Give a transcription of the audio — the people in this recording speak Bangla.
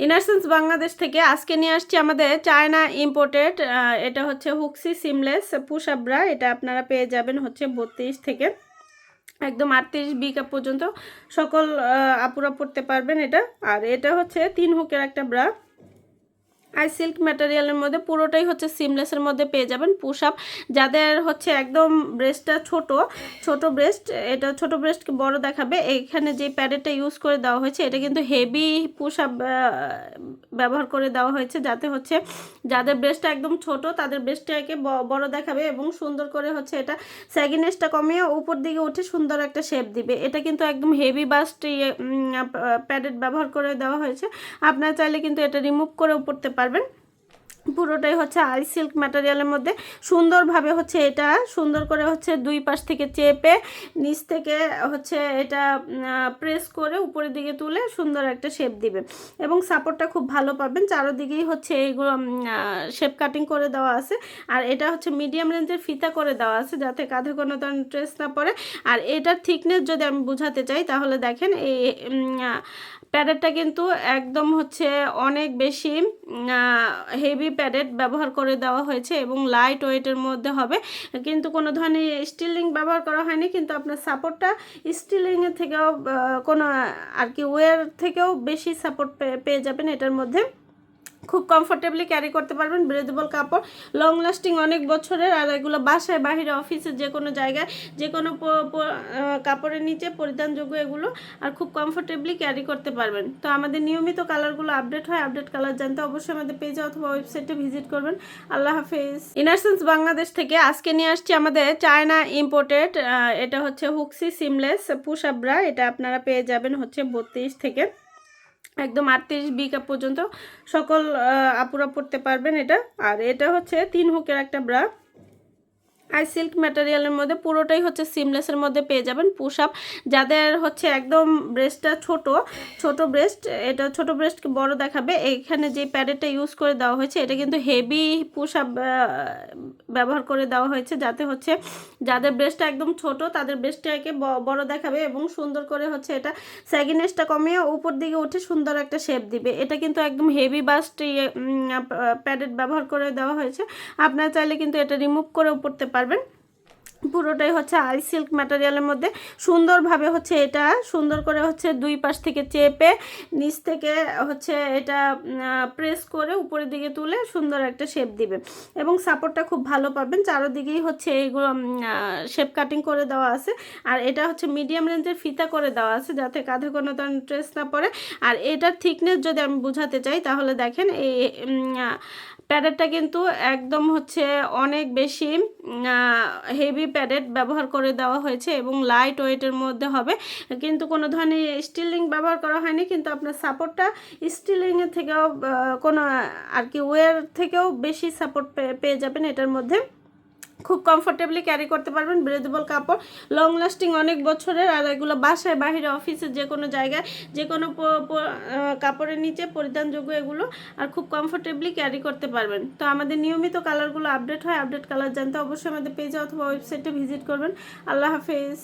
ইনারসেন্স বাংলাদেশ থেকে আজকে নিয়ে আসছি আমাদের চায়না ইম্পোর্টেড এটা হচ্ছে হুক্সি সিমলেস পুশ আপ ব্রা। এটা আপনারা পেয়ে যাবেন হচ্ছে 32 থেকে একদম 38 বি কাপ পর্যন্ত সকল আপুরা পড়তে পারবেন এটা। আর এটা হচ্ছে 3 হুকের একটা ব্রা। আর সিল্ক ম্যাটেরিয়ালের মধ্যে পুরোটাই হচ্ছে সিমলেসের মধ্যে পেয়ে যাবেন পুশ আপ। যাদের হচ্ছে একদম ব্রেস্টটা ছোট ব্রেস্ট, এটা ছোট ব্রেস্টকে বড় দেখাবে, এইখানে যে প্যাডেরটা ইউজ করে দেওয়া হয়েছে এটা কিন্তু হেভি পুশ আপ ব্যবহার করে দেওয়া হয়েছে, যাতে হচ্ছে যাদের ব্রেস্টটা একদম ছোট তাদের ব্রেস্টটাকে বড় দেখাবে এবং সুন্দর করে হচ্ছে এটা স্যাগিনেসটা কমিয়ে উপর দিকে উঠে সুন্দর একটা শেপ দিবে। এটা কিন্তু একদম হেভি বাস্ট প্যাডেড ব্যবহার করে দেওয়া হয়েছে। আপনারা চাইলে কিন্তু এটা রিমুভ করেও পড়তে পারবেন। পুরোটাই হচ্ছে আই সিল্ক ম্যাটেরিয়ালের মধ্যে সুন্দরভাবে হচ্ছে এটা সুন্দর করে হচ্ছে দুই পাশ থেকে চেপে নিচ থেকে হচ্ছে এটা প্রেস করে উপরের দিকে তুলে সুন্দর একটা শেপ দিবে এবং সাপোর্টটা খুব ভালো পাবেন। চারোদিকেই হচ্ছে এইগুলো শেপ কাটিং করে দেওয়া আছে। আর এটা হচ্ছে মিডিয়াম রেঞ্জের ফিতা করে দেওয়া আছে, যাতে কাঁধে কোনো ধরনের ট্রেস না পড়ে। আর এটার থিকনেস যদি আমি বোঝাতে চাই তাহলে দেখেন এই প্যাডেরটা কিন্তু একদম হচ্ছে অনেক বেশি হেভি প্যাডেড ব্যবহার করে দেওয়া হয়েছে এবং লাইট ওয়েটের মধ্যে হবে, কিন্তু কোনো ধরনের স্টিলিং ব্যবহার করা হয়নি। কিন্তু আপনার সাপোর্টটা স্টিলিংয়ের থেকেও কোনো আর কি ওয়ের থেকেও বেশি সাপোর্ট পেয়ে যাবেন এটার মধ্যে। খুব কমফোর্টেবলি ক্যারি করতে পারবেন, ব্রেথেবল কাপড়, লং লাস্টিং অনেক বছরের। আর এগুলো বাসায় বাহিরে অফিসে যে কোনো জায়গায় যে কোনো কাপড়ের নিচে পরিধানযোগ্য এগুলো, আর খুব কমফোর্টেবলি ক্যারি করতে পারবেন। তো আমাদের নিয়মিত কালারগুলো আপডেট হয়, আপডেট কালার জানতে অবশ্যই আমাদের পেজে অথবা ওয়েবসাইটে ভিজিট করবেন। আল্লাহ হাফেজ। ইনারসেন্স বাংলাদেশ থেকে আজকে নিয়ে আসছি আমাদের চায়না ইম্পোর্টেড এটা হচ্ছে হুক্সি সিমলেস পুশ আপ ব্রা। এটা আপনারা পেয়ে যাবেন হচ্ছে 32 থেকে একদম 38 বি কাপ পর্যন্ত সকল আপুরা পড়তে পারবেন এটা। আর এটা হচ্ছে 3 হুকের একটা ব্রা। আর সিল্ক ম্যাটেরিয়ালের মধ্যে পুরোটাই হচ্ছে সিমলেসের মধ্যে পেয়ে যাবেন পুশ আপ। যাদের হচ্ছে একদম ব্রেস্টটা ছোট ব্রেস্ট, এটা ছোট ব্রেস্টকে বড় দেখাবে, এইখানে যে প্যাডেরটা ইউজ করে দেওয়া হয়েছে এটা কিন্তু হেভি পুশ আপ ব্যবহার করে দেওয়া হয়েছে, যাতে হচ্ছে যাদের ব্রেস্টটা একদম ছোট তাদের ব্রেস্টটাকে বড় দেখাবে এবং সুন্দর করে হচ্ছে এটা স্যাগিনেসটা কমিয়ে উপর দিকে উঠে সুন্দর একটা শেপ দিবে। এটা কিন্তু একদম হেভি বাস্ট প্যাডেড ব্যবহার করে দেওয়া হয়েছে। আপনারা চাইলে কিন্তু এটা রিমুভ করেও পড়তে পারবেন। পুরোটাই হচ্ছে আই সিল্ক ম্যাটেরিয়ালের মধ্যে সুন্দরভাবে হচ্ছে এটা সুন্দর করে হচ্ছে দুই পাশ থেকে চেপে নিচ থেকে হচ্ছে এটা প্রেস করে উপরের দিকে তুলে সুন্দর একটা শেপ দিবে এবং সাপোর্টটা খুব ভালো পাবেন। চারোদিকেই হচ্ছে এইগুলো শেপ কাটিং করে দেওয়া আছে। আর এটা হচ্ছে মিডিয়াম রেঞ্জের ফিতা করে দেওয়া আছে, যাতে কাঁধে কোনো ধরনের ট্রেস না পড়ে। আর এটার থিকনেস যদি আমি বোঝাতে চাই তাহলে দেখেন এই প্যাডেরটা কিন্তু একদম হচ্ছে অনেক বেশি হেভি প্যাডেড ব্যবহার করে দেওয়া হয়েছে এবং লাইট ওয়েটের মধ্যে হবে, কিন্তু কোনো ধরনের স্টিলিং ব্যবহার করা হয়নি। কিন্তু আপনার সাপোর্টটা স্টিলিংয়ের থেকেও কোনো আর কি ওয়ের থেকেও বেশি সাপোর্ট পেয়ে যাবেন এটার মধ্যে। খুব কমফোর্টেবলি ক্যারি করতে পারবেন, ব্রেথেবল কাপড়, লং লাস্টিং অনেক বছরের। আর এগুলো বাসায় বাহিরে অফিসে যে কোনো জায়গায় যে কোনো কাপড়ের নিচে পরিধানযোগ্য এগুলো, আর খুব কমফোর্টেবলি ক্যারি করতে পারবেন। তো আমাদের নিয়মিত কালারগুলো আপডেট হয়, আপডেট কালার জানতে অবশ্যই আমাদের পেজে অথবা ওয়েবসাইটে ভিজিট করবেন। আল্লাহ হাফেজ।